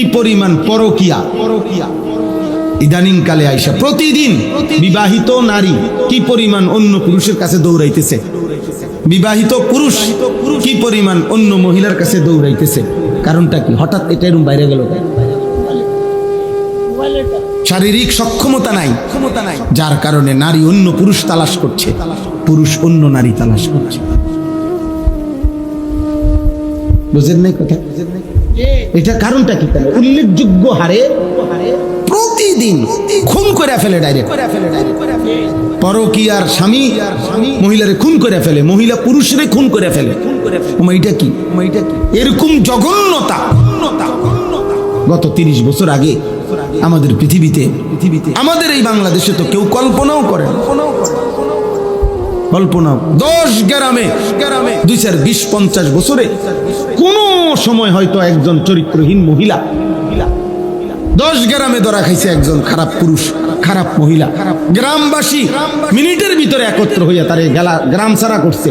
কি পরিমাণ পরকিয়া ইদানিং কালে আইসা প্রতিদিন বিবাহিত নারী কি পরিমাণ অন্য পুরুষের কাছে দৌড়াইতেছে, বিবাহিত পুরুষ কি পরিমাণ অন্য মহিলার কাছে দৌড়াইতেছে। কারণটা কি? হঠাৎ এটা এরকম বাইরে গেল। শারীরিক সক্ষমতা নাই, যার কারণে নারী অন্য পুরুষ তালাশ করছে, পুরুষ অন্য নারী তালাশ করছে। বুঝেন নাই কথা? এটা কারণটা কি? তাহলে উল্লেখযোগ্য হারে প্রতিদিন খুন করে ফেলে, ডাইরেক্ট পরকীয়ার স্বামী মহিলারে খুন করে ফেলে, মহিলা পুরুষরে খুন করে ফেলে। এটা কি? এরকম জঘন্যতা গত 30 বছর আগে আমাদের পৃথিবীতে, আমাদের এই বাংলাদেশে তো কেউ কল্পনাও করে না। 10 গ্রামে 2-4-20-50 বছরে কোন সময় হয়তো একজন চরিত্রহীন মহিলা 10 গ্রামে ধরা খাইছে, একজন খারাপ পুরুষ, খারাপ মহিলা। গ্রামবাসী মিনিটের ভিতরে একত্র হইয়া তারে গ্রাম ছাড়া করছে,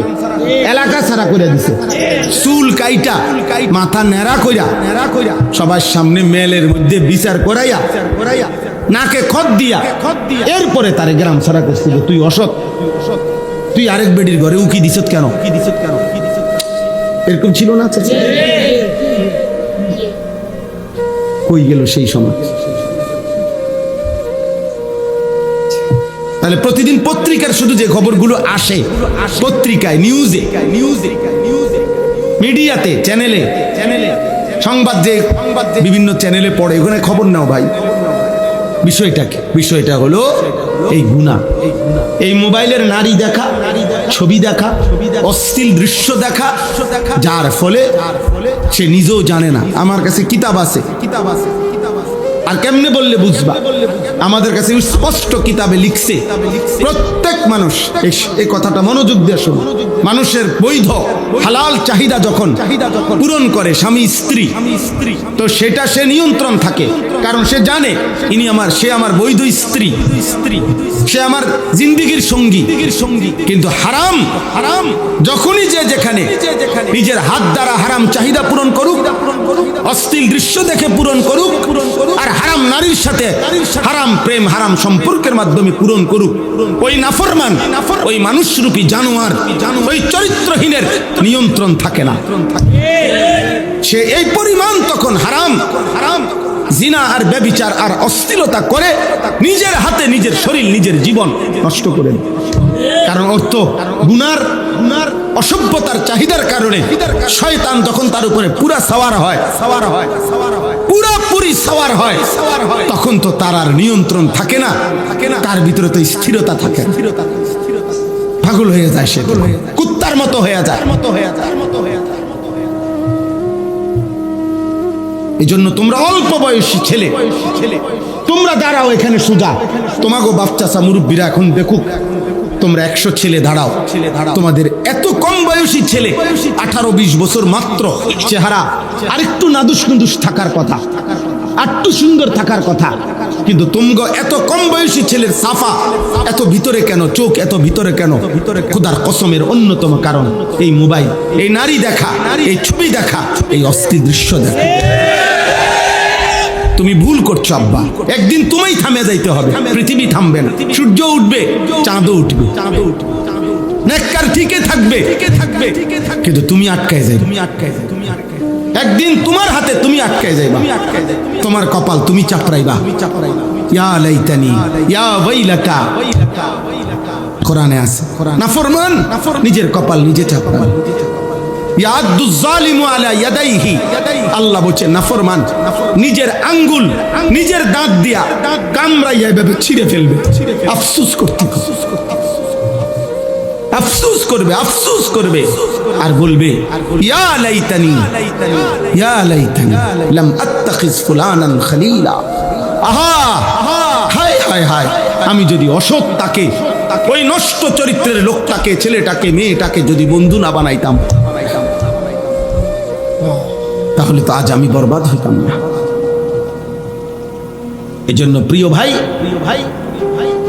এলাকা ছাড়া করে দিছে। চুল কাইটা, মাথা নেড়া কইরা, সবার সামনে মেলের মধ্যে বিচার করাইয়া, নাকে খত দিয়া, এরপরে তারে গ্রাম ছাড়া করছে। তুই অসৎ, তুই আরেক বেডির ঘরে উকি দিছত কেন? এরকম ছিল না? কই গেল সেই সময়? তাহলে প্রতিদিন পত্রিকার শুধু যে খবরগুলো আসে, পত্রিকায়, নিউজে, মিডিয়াতে, চ্যানেলে, সংবাদ যে বিভিন্ন চ্যানেলে পড়ে, ওখানে খবর নাও ভাই। বিষয়টা হলো এই গুনাহ, এই মোবাইলের নারী দেখা, ছবি দেখা, অশ্লীল দৃশ্য দেখা, যার ফলে সে নিজেও জানে না। আমার কাছে কিতাব আছে, আর কেমনে বললে বুঝবা? আমাদের কাছে স্পষ্ট কিতাবে লিখছে, প্রত্যেক মানুষ, এই কথাটা মনোযোগ দিয়ে শুনুন, মানুষের বৈধ হালাল চাহিদা যখন পূরণ করে স্বামী স্ত্রী, তো সেটা সে নিয়ন্ত্রণ থাকে, কারণ সে জানে সে আমার বৈধ স্ত্রী, সে আমার জিন্দেগীর সঙ্গী। কিন্তু হারাম যখনই যে যেখানে নিজের হাত দ্বারা হারাম চাহিদা পূরণ করুক, অশ্লীল দৃশ্য দেখে পূরণ করুক, আর হারাম নারীর সাথে হারাম প্রেম, হারাম সম্পর্কের মাধ্যমে পূরণ করুক, ওই নাফরমান, ওই মানুষরূপী জানোয়ার, ওই চরিত্রহীনের নিয়ন্ত্রণ থাকে না। সে এই পরিমাণ তখন হারাম জিনা আর ব্যভিচার আর অশ্লীলতা করে নিজের হাতে নিজের শরীর, নিজের জীবন নষ্ট করে। কারণ অর্থ গুনার অসভ্যতার চাহিদার কারণে শয়তান তখন তার উপরে পুরা সাওয়ার হয়, পুরাপুরি সাওয়ার হয়, তখন তো তার আর নিয়ন্ত্রণ থাকে না, তার ভিতরে তো স্থিরতা থাকে, পাগল হয়ে যায়, সে কুত্তার মতো হয়ে যায়। এই জন্য তোমরা অল্প বয়সী ছেলে, তোমরা দাঁড়াও এখানে সোজা, তোমাকে বাচ্চা মুরব্বীরা এখন দেখুক, তোমরা 100 ছেলে দাঁড়াও, তোমাদের এত কম বয়সী ছেলে 18-20 বছর মাত্র, চেহারা আরেকটু নাদুস নুদুস থাকার কথা, আরেকটু সুন্দর থাকার কথা, কিন্তু তোমরা এত কম বয়সী ছেলের সাফা এত ভিতরে কেন? চোখ এত ভিতরে কেন? খোদার কসমের অন্যতম কারণ এই মোবাইল, এই নারী দেখা, এই ছবি দেখা, এই অশ্লীল দৃশ্য দেখা। তুমি ভুল করছো আব্বা, একদিন তোমায় থামে যাইতে হবে, পৃথিবী থামবে না, সূর্য উঠবে, চাঁদও উঠবে, নেককার ঠিকই থাকবে, কিন্তু তুমি আটকায় যাবে, একদিন তোমার হাতে তুমি আটকায় যাইবা, তোমার কপাল তুমি চাপড়াইবা। ইয়া লাইতানি ইয়া ওয়াইলাকা, কোরআনে আছে, নাফরমান নিজের কপাল নিজে চাপড়ায়। আল্লাহ বলছে নাফরমান নিজের আঙ্গুল নিজের দাঁত দিয়া কামড়াইয়া এভাবে ছিঁড়ে ফেলবে, আফসোস করবে, আফসোস করবে, আর বলবে ইয়া লাইতানি লাম আত্তাখিজ ফুলানান খলিলা। আহা, হায় হায় হায়, আমি যদি অসৎ তাকে, ওই নষ্ট চরিত্রের লোকটাকে, ছেলেটাকে, মেয়েটাকে যদি বন্ধু না বানাইতাম, তাহলে তো আজ আমি বরবাদ হইতাম না। এজন্য প্রিয় ভাই,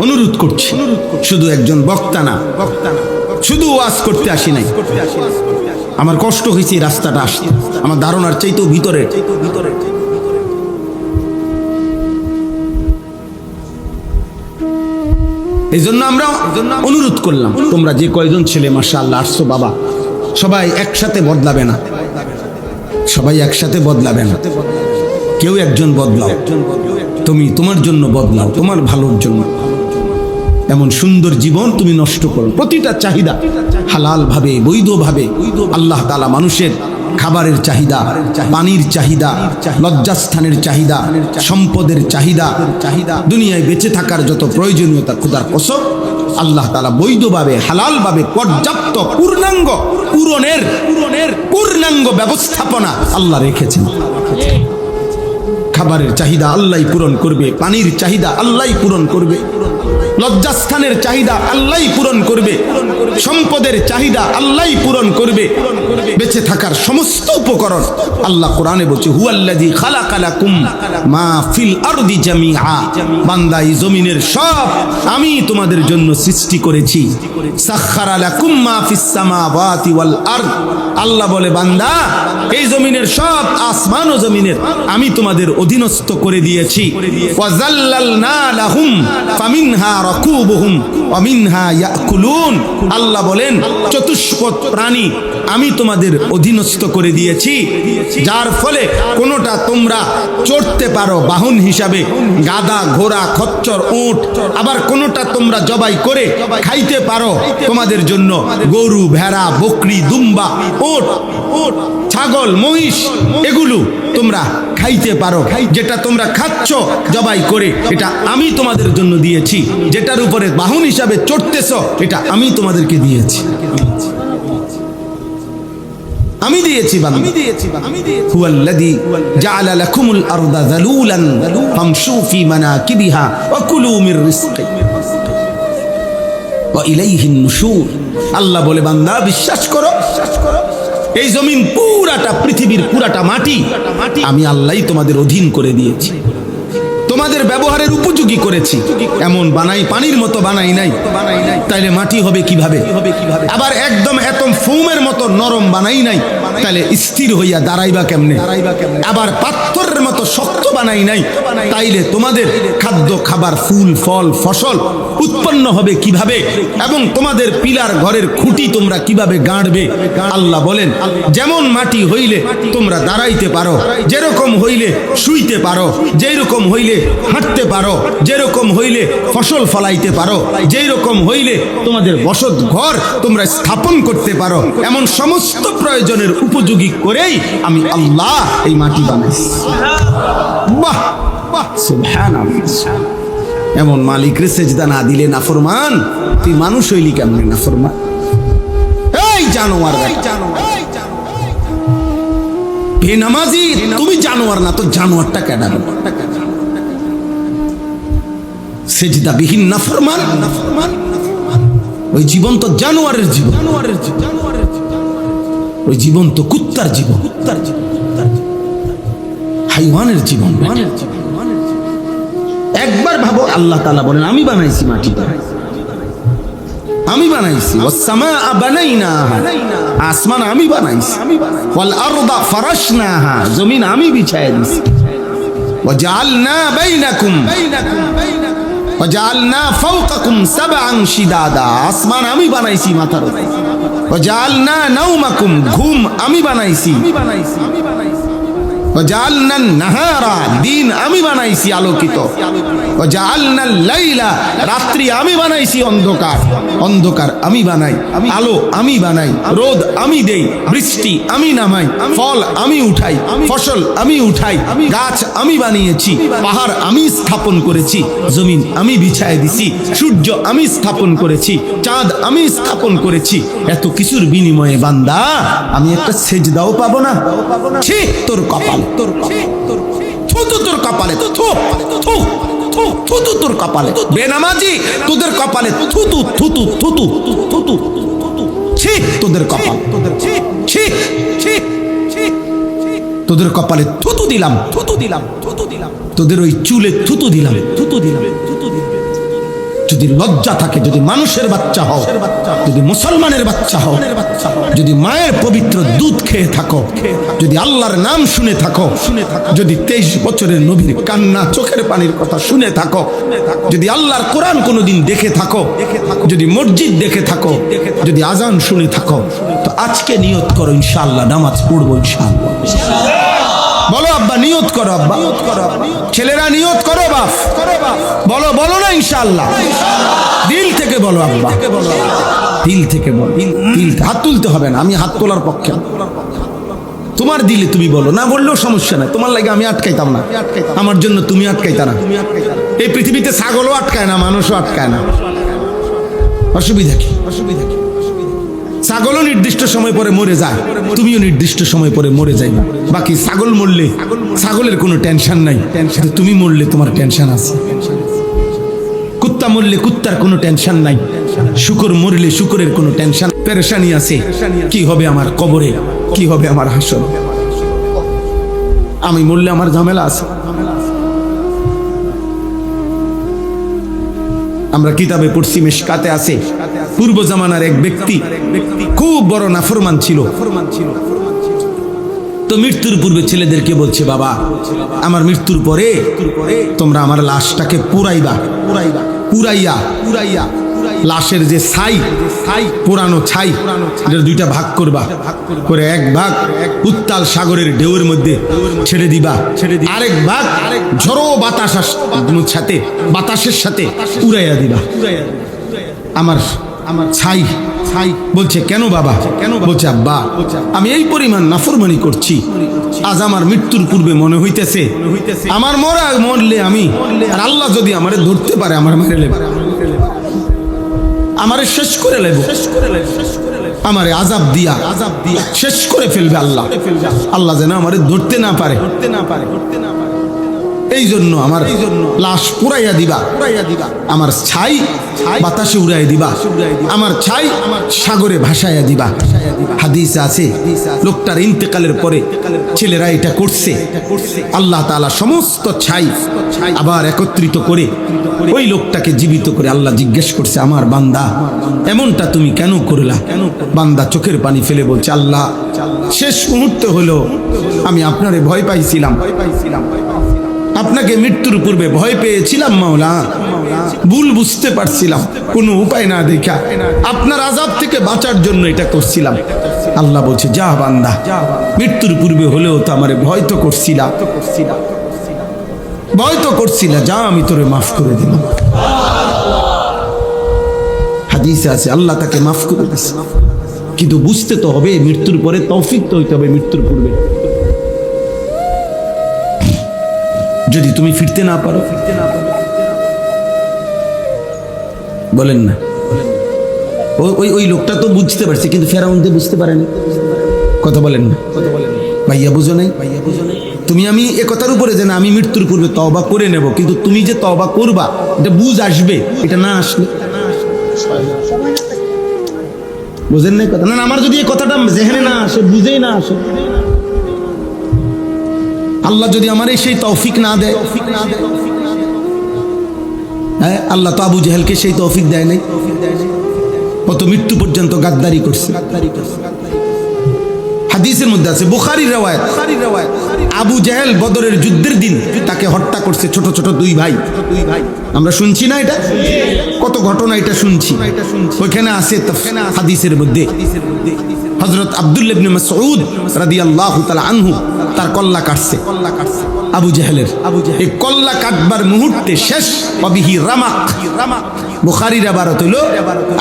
অনুরোধ করছি, শুধু একজন বক্তা না, শুধু ওয়াজ করতে আসি নাই, আমার কষ্ট হয়েছে রাস্তাটা আসতে, আমার ধারণার চাইতেও ভিতরে। এই জন্য আমরা অনুরোধ করলাম, তোমরা যে কয়জন ছেলে মাশাআল্লাহ আসছো বাবা, সবাই একসাথে বদলাবে না, সবাই একসাথে বদলাবে না, কেউ একজন বদলাও, তুমি তোমার জন্য বদলাও, তোমার ভালোর জন্য। এমন সুন্দর জীবন তুমি নষ্ট করো। প্রতিটা চাহিদা হালাল ভাবে, বৈধ ভাবে আল্লাহ তাআলা মানুষের খাবারের চাহিদা, পানির চাহিদা, লজ্জাস্থানের চাহিদা, সম্পদের চাহিদা, দুনিয়ায় বেঁচে থাকার যত প্রয়োজনীয়তা খোদার কসম আল্লাহ তাআলা বৈধভাবে, হালালভাবে পর্যাপ্ত পূর্ণাঙ্গ ব্যবস্থাপনা আল্লাহ রেখেছেন। খাবারের চাহিদা আল্লাহই পূরণ করবে, পানির চাহিদা আল্লাহই পূরণ করবে, লজ্জাস্থানের চাহিদা আল্লাহই পূরণ করবে, সম্পদের চাহিদা আল্লাহই পূরণ করবে, বেঁচে থাকার সমস্ত উপকরণ আল্লাহ কোরআনে বলছে হুয়াল্লাযী খালাকা লাকুম মা ফিল আরদি জামিআ, বান্দা এই জমিনের সব আমি তোমাদের জন্য সৃষ্টি করেছি। সাখখারা লাকুম মা ফিস সামাওয়াতি ওয়াল আরদ, আল্লাহ বলে বান্দা এই জমিনের সব আসমান ও জমিনের আমি তোমাদের অধীনস্থ করে দিয়েছি। ওয়াজাল্লালনা লাহুম ফামিনহা রাকুবুহুম ওয়া মিনহা ইয়াকুলুন, আল্লাহ বলেন চতুষ্পদ প্রাণী আমি তোমাদের অধীনস্থ করে দিয়েছি, যার ফলে কোনোটা তোমরা চড়তে পারো বাহন হিসাবে, গাধা, ঘোড়া, খচ্চর, উট, আবার কোনোটা তোমরা জবাই করে খাইতে পারো তোমাদের জন্য, গরু, ভেড়া, বকরি, দুম্বা, উট, ছাগল, মহিষ, এগুলো তোমরা খাইতে পারো। যেটা তোমরা খাচ্ছ জবাই করে এটা আমি তোমাদের জন্য দিয়েছি, যেটার উপরে বাহন হিসাবে চড়তেছ এটা আমি তোমাদেরকে দিয়েছি, আমি দিয়েছি বান্দা। হুয়াল্লাযী জাআলা লাকুমুল আরদা যালুলান ফামশু ফি মানাকিবিহা ওয়া কুলু মির রিজকি ওয়া ইলাইহিন নুশুর, আল্লাহ বলে বান্দা বিশ্বাস করো, এই জমিন পুরাটা, পৃথিবীর পুরাটা মাটি আমি আল্লাহই তোমাদের অধীন করে দিয়েছি, তোমাদের ব্যবহারের উপযোগী করেছি। এমন বানাই, পানির মতো বানাই নাই, তাইলে মাটি হবে কিভাবে? আবার একদম এত ফোমের মতো নরম বানাই নাই, তাইলে স্থির হইয়া দাঁড়াইবা কেমনে? আবার পাথরের মতো শক্ত বানাই নাই, তাইলে তোমাদের খাদ্য, খাবার, ফুল, ফল, ফসল উৎপন্ন হবে কিভাবে? এবং তোমাদের পিলার ঘরের খুঁটি তোমরা কিভাবে গাঁড়বে? আল্লাহ বলেন যেমন মাটি হইলে তোমরা দাঁড়াইতে পারো, যেরকম হইলে শুইতে পারো, যেরকম হইলে হাঁটতে পারো, যেরকম হইলে ফসল ফলাইতে পারো, যেই রকম হইলে তোমাদের বসত ঘর তোমরা স্থাপন করতে পারো, এমন সমস্ত প্রয়োজনের উপযোগী করেই আমি আল্লাহ এই মাটি বানাইছি। বাহ বাহ, সুবহানাল্লাহ। এমন মালিকরে সেজদা না দিলে নাফরমান, তুই মানুষ হইলি কেমনে নাফরমান? এই জানোয়ার, বেনামাজি তুমি জানোয়ার না তো জানোয়ারটা কেন? সেজদাবিহীন নাফরমান, ওই জীবন তো জানোয়ারের জীবন, ওই জীবন তো কুত্তার জীবন, হাইওয়ানের জীবন। একবার ভাবো, আল্লাহ তাআলা বলেন আমি বানাইছি মাটিটা, আমি বানাইছি, ওয়াস-সামাআ বানাইনাহা, আসমান আমি বানাইছি, ওয়াল আরদা ফারাশনাহা, জমিন আমি বিছায় দিছি, ওয়াজআলনা বাইনাকুম ওয়াজআলনা ফাওকাকুম সাবআন শিদাদা, আসমান আমি বানাইছি মাথার উপর, ওয়াজআলনা নাওমাকুম, ঘুম আমি বানাইছি, ওয়াজআলনান নাহারা, দিন আমি বানাইছি আলোকিত, ওয়াজআলনাল লাইলা, রাত্রি আমি বানাইছি অন্ধকার, অন্ধকার আমি বানাই, আলো আমি বানাই, রোদ আমি দেই, বৃষ্টি আমি নামাই, ফল আমি উঠাই, ফসল আমি উঠাই, গাছ আমি বানিয়েছি, পাহাড় আমি স্থাপন করেছি, জমিন আমি বিছায় দিছি, সূর্য আমি স্থাপন করেছি, চাঁদ আমি স্থাপন করেছি। এত কিছুর বিনিময়ে বান্দা আমি একটা সেজদাও পাবো না? ছি তোর কপাল, তোর তোর কপালে, তোর কপালে, বেনামাজি তোদের কপালে, থুতু থুতু থুতু থুতু, ছি তোদের কপাল, ছি ছি, তোদের কপালে থুতু দিলাম, থুতু দিলাম, থুতু দিলাম, তোদের ওই চুলে থুতু দিলাম, থুতু দিলাম, যদি লজ্জা থাকে, যদি মানুষের বাচ্চা হও, যদি মুসলমানের বাচ্চা হও, যদি মায়ের পবিত্র দুধ খেয়ে থাকো, যদি আল্লাহর নাম শুনে থাকো, যদি 23 বছরের নবীর কান্না চোখের পানির কথা শুনে থাকো, যদি আল্লাহর কোরআন কোনোদিন দেখে থাকো, যদি মসজিদ দেখে থাকো, যদি আজান শুনে থাকো, তো আজকে নিয়ত করো ইনশাআল্লাহ নামাজ পড়বো ইনশাআল্লাহ। বলো আব্বা নিয়ত করো, আব্বা ছেলেরা নিয়ত করো, বাপ বলো, বলো না ইনশাআল্লাহ, দিল থেকে বলো আব্বা, দিল থেকে বলো, হাত তুলতে হবে না, আমি হাত তোলার পক্ষে, তোমার দিলে তুমি বলো, না বললেও সমস্যা নাই, তোমার লাগে আমি আটকাইতাম না, আমার জন্য তুমি আটকাইতা না। এই পৃথিবীতে ছাগলও আটকায় না, মানুষও আটকায় না, অসুবিধা কি? ছাগলও নির্দিষ্ট সময় পরে মরে যায়, তুমিও নির্দিষ্ট সময় পরে মরে যাইবা। বাকি ছাগল মরলে ছাগলের কোনো টেনশন নাই, তুমি মরলে তোমার টেনশন আছে। কুত্তা মরলে কুত্তার কোনো টেনশন নাই, শুকর মরলে শুকরের কোনো টেনশন পেরেশানি আছে, কি হবে আমার কবরে, কি হবে আমার হাসর, আমি মরলে আমার ঝামেলা আছে। আমরা কিতাবে পড়ছি, মিশকাতে আছে, পূর্ব জামানার এক ব্যক্তি খুব বড় নাফরমান ছিল। তো মৃত্যুর পূর্বে ছেলেদেরকে বলছে, বাবা আমার মৃত্যুর পরে তোমরা আমার লাশটাকে পুরাইবা, পুরাইয়া লাশের যে ছাই, পুরানো ছাই, এটা দুইটা ভাগ করবা, করে এক ভাগ উত্তাল সাগরের ঢেউয়ের মধ্যে ছেড়ে দিবা, আরেক ভাগ ঝড়ো বাতাসের সাথে উড়াইয়া দিবা। আমার ছাই বলছে, কেন বাবা? কেন? বলছে, আব্বা আমি এই পরিমাণ নাফরমানি করছি, আজ আমার মৃত্যুর পূর্বে মনে হইতেছে আমার মরলে আমি, আর আল্লাহ যদি আমারে ধরতে পারে, আমার মেরে লেবে, আমারে শেষ করে লেব, আমারে আযাব দিয়া শেষ করে ফেলবে আল্লাহ, আল্লাহ যেন আমারে ধরতে না পারে। এই জন্য আমার লাশ পুরাইয়া দিবা, আমার ছাই বাতাসে উড়াইয়া দিবা, আমার ছাই সাগরে ভাসাইয়া দিবা। হাদিসে আছে, লোকটার ইন্তেকালের পরে ছেলেরা এটা করছে, আল্লাহ তাআলা সমস্ত ছাই আবার একত্রিত করে ওই লোকটাকে জীবিত করে আল্লাহ জিজ্ঞেস করছে, আমার বান্দা এমনটা তুমি কেন করলা? বান্দা চোখের পানি ফেলে বলছে, আল্লাহ শেষ মুহূর্তে হলো আমি আপনারে ভয় পাইছিলাম, আপনাকে মৃত্যুর পূর্বে ভয় পেয়েছিলাম মাওলা, ভুল বুঝতে পারছিলাম, কোনো উপায় না দেখা আপনার আযাব থেকে বাঁচার জন্য এটা করছিলাম। আল্লাহ বলছে, যা বান্দা, মৃত্যুর পূর্বে হলেও তো আমারে ভয় তো করছিলা, যা আমি তোরে মাফ করে দিলাম। হাদিসে আছে আল্লাহ তাকে মাফ করে দিয়েছে, কিন্তু বুঝতে তো হবে মৃত্যুর পরে তৌফিক তো হইতে হবে মৃত্যুর পূর্বে। যদি তুমি ফিরতে না পারো, বলেন না, ওই লোকটা তো বুঝতে পারছে, কিন্তু ফেরাউন তো বুঝতে পারেনি, কথা বলেন না, ভাইয়া বুঝো নাই? তুমি আমি এ কথার উপরে যে না আমি মৃত্যুর পূর্বে তওবা করে নেব, কিন্তু তুমি যে তওবা করবা এটা বুঝ আসবে, এটা না আসলে বুঝেন নাই কথা? না আমার যদি এই কথাটা যেখানে না আসে, বুঝেই না আসে, আল্লাহ যদি আমার সেই তৌফিক না দেয়, হ্যাঁ আল্লাহ তো আবু জেহেলকে সেই তৌফিক দেয় নাই, কত মৃত্যু পর্যন্ত গাদ্দারি করছে। হাদিসের মধ্যে আছে, বুখারীর রওয়ায়াত, আবু জেহেল বদরের যুদ্ধের দিন তাকে হত্যা করছে ছোট ছোট দুই ভাই। আমরা শুনছি না এটা, কত ঘটনা এটা শুনছি, ওইখানে আছে হাদিসের মধ্যে হযরত আব্দুল্লাহ ইবনে মাসউদ রাদিয়াল্লাহু তাআলা আনহু তার কল্লা কাটছে আবু জেহেলের, এই কল্লা কাটবার মুহূর্তে শেষ অবিহি রামাক, বুখারীর ইবারত হলো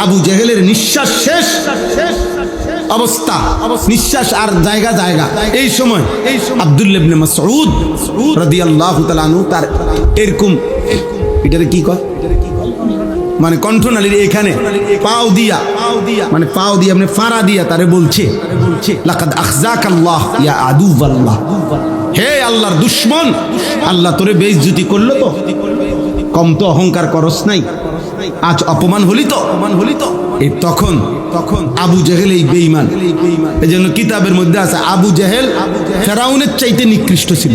আবু জেহেলের নিঃশ্বাস শেষ অবস্থা, নিঃশ্বাস আর জায়গা এই সময় আব্দুল্লাহ ইবনে মাসউদ রাদিয়াল্লাহু তাআলা আনহু তার এরকম, এটারে কি কয়, মানে কণ্ঠনালীর এখানে পাও দিয়া, মানে পাও দিয়া মানে ফাড়া দিয়া তারে বলছে, লাকাদ আখযাকাল্লাহ ইয়া আদুওয়াল্লাহ, হে আল্লাহর দুশমন, আল্লাহ তোরে বেইজ্জতি করলো তো, কম তো অহংকার করস নাই, আজ অপমান হলি তো। এই তখন আবু জেহেল এই বেঈমান, এই জন্য কিতাবের মধ্যে আছে আবু জেহেল ফেরাউনের চাইতে নিকৃষ্ট ছিল,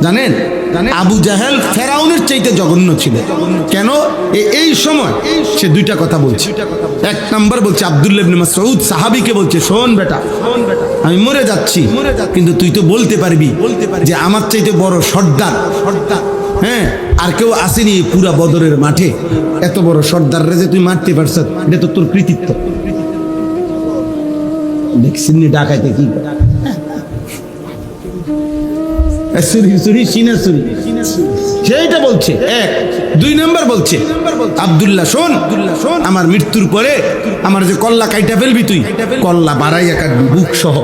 জানেন? আবু জাহেল ফেরাউনের চাইতে জঘন্য ছিল। কেন? এই সময় সে দুইটা কথা বলছে। এক নাম্বার বলছে আব্দুল্লাহ ইবনে মাসউদ সাহাবীকে বলছে, শোন বেটা, আমি মরে যাচ্ছি, কিন্তু তুই তো বলতে পারবি যে আমার চাইতে বড় সর্দার, হ্যাঁ, আর কেউ আসেনি পুরা বদরের মাঠে, এত বড় সর্দার রে যে তুই মারতে পারছ, এটা তো তোর কৃতিত্ব। দেখছেন ডাকাইতে কি সেইটা বলছে। এক, দুই নাম্বার বলছে আব্দুল্লাহ শোন, আমার মৃত্যুর পরে আমার যে কল্লা কাইটা ফেলবি, তুই কল্লা বাড়াইয়া কাটবি, বুক সহ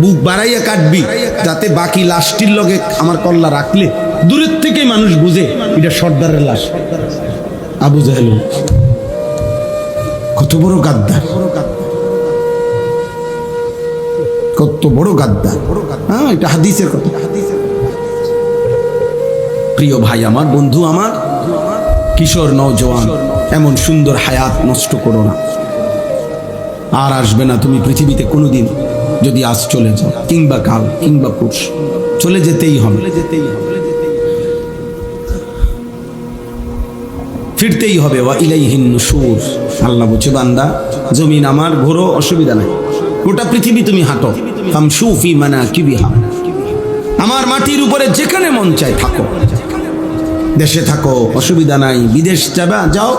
বুক বাড়াইয়া কাটবি, যাতে বাকি লাশটির লগে আমার কল্লা রাখলে দূরের থেকে মানুষ বুঝে এটা সর্দারের লাশ। আবু জাহেল কত বড় গাদ্দার, কত বড় গাদ্দার। হ্যাঁ, এটা হাদিসের কথা। প্রিয় ভাই আমার, বন্ধু আমার, কিশোর নওজওয়ান, এমন সুন্দর হায়াত নষ্ট করো না। আর আসবে না তুমি পৃথিবীতে কোনোদিন। যদি আজ চলে যাও, কিংবা কাল, কিংবা পরশু, চলে যেতেই হবে, ফিরতেই হবে। ওয়া ইলাইহিন নুশুর। আল্লাহ বলছে, বান্দা জমিন আমার, ঘোরো, অসুবিধা নাই, গোটা পৃথিবী তুমি হাঁটো, ফামশু ফি মানাকিবিহা, আমার মাটির উপরে যেখানে মন চায় থাকো, দেশে থাকো, অসুবিধা নাই। বিদেশ যাবা, যাও,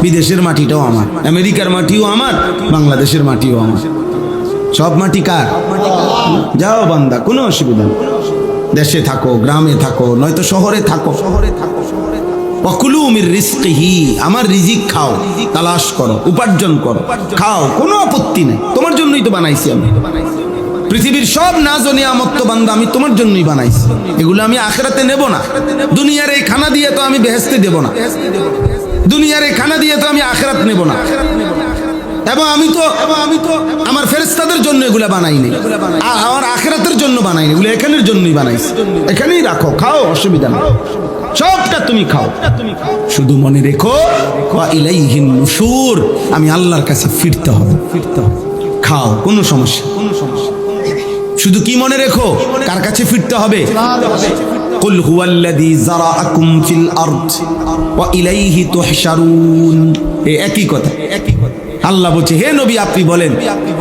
বিদেশের মাটিটাও আমার, আমেরিকার মাটিও আমার, বাংলাদেশের মাটিও আমার, সব মাটি কার? যাও বান্দা, কোনো অসুবিধা নেই। দেশে থাকো, গ্রামে থাকো, নয়তো শহরে থাকো। ওয়াকুলু মির রিজকিহি, আমার রিজিক খাও, তালাশ করো, উপার্জন করো, খাও, কোনো আপত্তি নেই, তোমার জন্যই তো বানাইছি আমি। পৃথিবীর সব নাজ ও নিয়ামত তো বান্দা আমি তোমার জন্যই বানাইছি, এগুলো আমি আখিরাতে নেব না। দুনিয়ার এই খানা দিয়ে তো আমি বেহেশতে দেব না, দুনিয়ার এই খানা দিয়ে তো আমি আখিরাত নেব না। এবং আমি তো আমার ফেরেশতাদের জন্য এগুলা বানাইনি, আমার আখিরাতের জন্য বানাইনি, এগুলো এখানের জন্যই বানাইছি। এখানেই রাখো, খাও, অসুবিধা নেই, সবটা তুমি খাও, শুধু মনে রেখো ওয়া ইলাইহিন নুশুর, আমি আল্লাহর কাছে ফিরতে হবে। খাও, কোনো সমস্যা, শুধু কি মনে রেখো, কার কাছে ফিরতে হবে? কুল হুয়াল্লাযী যারাআকুম ফিল আরদ ওয়া ইলাইহি তুহশারুন। একই কথা। আল্লাহ বলছে, হে নবী আপনি বলেন,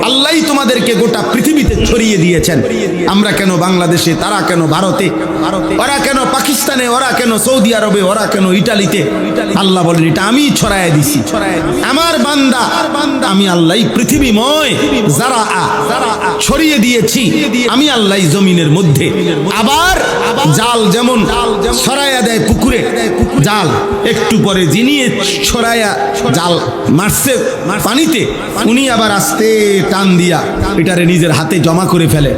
আল্লাহই তোমাদেরকে গোটা পৃথিবীতে ছড়িয়ে দিয়েছেন। আমরা কেন বাংলাদেশে, তারা কেন ভারতে, ওরা কেন পাকিস্তানে, ওরা কেন সৌদি আরবে, ওরা কেন ইটালিতে? আল্লাহ বলেন, এটা আমি ছড়ায় দিছি, আমার বান্দা, আমি আল্লাহই পৃথিবীময় যারা ছড়িয়ে দিয়েছি, আমি আল্লাহই জমিনের মধ্যে। আবার জাল যেমন ছড়াইয়া দেয় পুকুরে, জাল একটু পরে যিনি ছড়াইয়া জাল মারছে পানিতে, উনি আবার আস্তে টান দিয়া এটারে নিজের হাতে জমা করে ফেলে,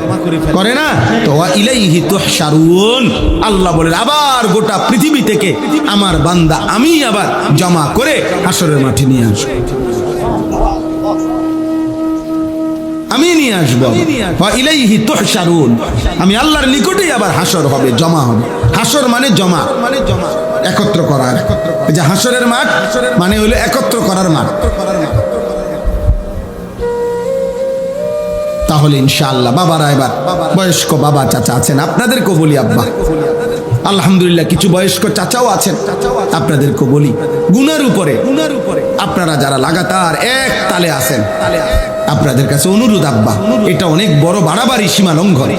করে না? তো ওয়া ইলাইহি তুহশারুন, আল্লাহ বলেন আবার গোটা পৃথিবী থেকে আমার বান্দা আমি আবার জমা করে হাসরের মাঠে নিয়ে আসব, আমি নিয়ে আসবো। ওয়া ইলাইহি তুহশারুন, আমি আল্লাহর নিকটেই আবার হাসর হবে, জমা হবে। হাসর মানে জমা, একত্র করার। যে হাসরের মাঠ মানে হলো একত্র করার মাঠ। তাহলে ইনশাআল্লাহ বাবারা, এবার বয়স্ক বাবা চাচা আছেন, আপনাদেরকেও বলি আব্বা, আলহামদুলিল্লাহ কিছু বয়স্ক চাচাও আছেন, আপনাদেরকেও বলি, গুনার উপরে আপনারা যারা লাগাতার এক তালে আছেন, আপনাদের কাছে অনুরোধ আব্বা, এটা অনেক বড় বাড়াবাড়ি, সীমা লঙ্ঘন।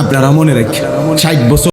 আপনারা মনে রাখেন, 60 বছর